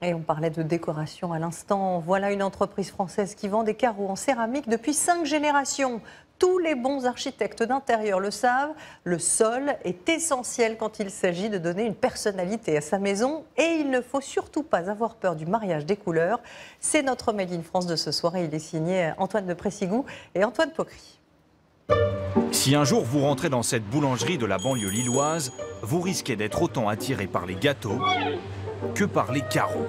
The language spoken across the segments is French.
Et on parlait de décoration à l'instant. Voilà une entreprise française qui vend des carreaux en céramique depuis 5 générations. Tous les bons architectes d'intérieur le savent, le sol est essentiel quand il s'agit de donner une personnalité à sa maison. Et il ne faut surtout pas avoir peur du mariage des couleurs. C'est notre Made in France de ce soir et il est signé Antoine de Pressigou et Antoine Pocry. Si un jour vous rentrez dans cette boulangerie de la banlieue lilloise, vous risquez d'être autant attiré par les gâteaux que par les carreaux.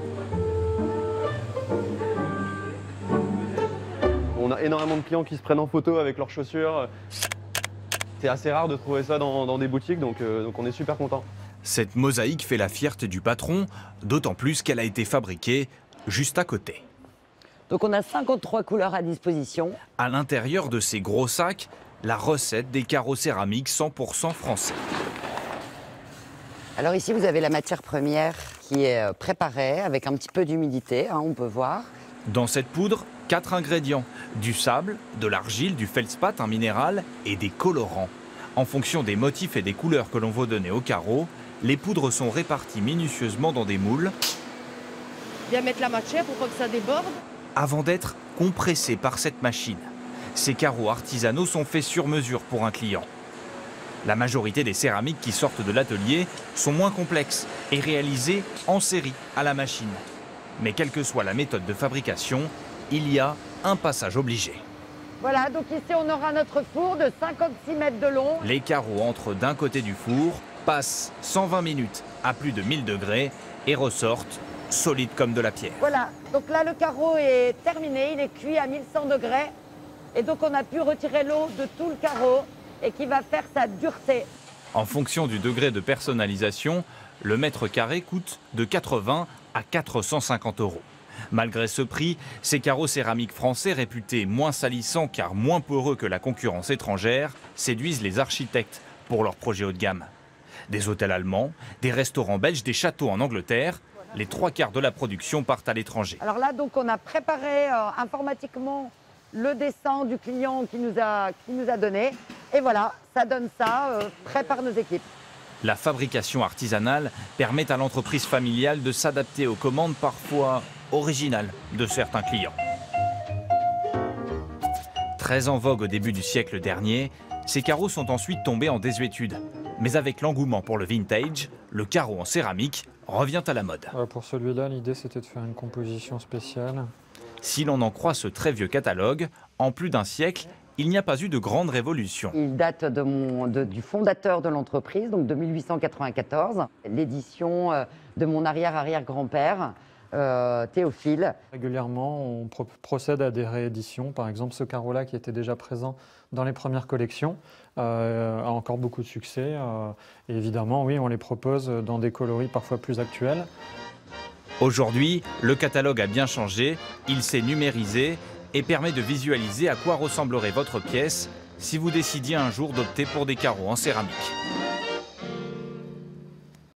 On a énormément de clients qui se prennent en photo avec leurs chaussures. C'est assez rare de trouver ça dans des boutiques, donc on est super content. Cette mosaïque fait la fierté du patron, d'autant plus qu'elle a été fabriquée juste à côté. Donc on a 53 couleurs à disposition. À l'intérieur de ces gros sacs, la recette des carreaux céramiques 100% français. Alors ici, vous avez la matière première qui est préparée avec un petit peu d'humidité, on peut voir. Dans cette poudre, 4 ingrédients. Du sable, de l'argile, du feldspath, un minéral et des colorants. En fonction des motifs et des couleurs que l'on veut donner aux carreaux, les poudres sont réparties minutieusement dans des moules. Bien mettre la matière pour pas que ça déborde. Avant d'être compressés par cette machine. Ces carreaux artisanaux sont faits sur mesure pour un client. La majorité des céramiques qui sortent de l'atelier sont moins complexes et réalisées en série à la machine. Mais quelle que soit la méthode de fabrication, il y a un passage obligé. Voilà, donc ici on aura notre four de 56 mètres de long. Les carreaux entrent d'un côté du four, passent 120 minutes à plus de 1000 degrés et ressortent solides comme de la pierre. Voilà, donc là le carreau est terminé, il est cuit à 1100 degrés. Et donc on a pu retirer l'eau de tout le carreau et qui va faire sa dureté. En fonction du degré de personnalisation, le mètre carré coûte de 80 à 450 €. Malgré ce prix, ces carreaux céramiques français réputés moins salissants car moins poreux que la concurrence étrangère séduisent les architectes pour leurs projets haut de gamme. Des hôtels allemands, des restaurants belges, des châteaux en Angleterre, les 3/4 de la production partent à l'étranger. Alors là, donc on a préparé informatiquement le dessin du client qui nous a donné. Et voilà, ça donne ça, prêt par nos équipes. La fabrication artisanale permet à l'entreprise familiale de s'adapter aux commandes parfois originales de certains clients. Très en vogue au début du siècle dernier, ces carreaux sont ensuite tombés en désuétude. Mais avec l'engouement pour le vintage, le carreau en céramique revient à la mode. Pour celui-là, l'idée c'était de faire une composition spéciale. Si l'on en croit ce très vieux catalogue, en plus d'un siècle, il n'y a pas eu de grande révolution. Il date du fondateur de l'entreprise, donc de 1894. L'édition de mon arrière-arrière-grand-père, Théophile. Régulièrement, on procède à des rééditions. Par exemple, ce carreau-là qui était déjà présent dans les premières collections a encore beaucoup de succès. Et évidemment, oui, on les propose dans des coloris parfois plus actuels. Aujourd'hui, le catalogue a bien changé, il s'est numérisé et permet de visualiser à quoi ressemblerait votre pièce si vous décidiez un jour d'opter pour des carreaux en céramique.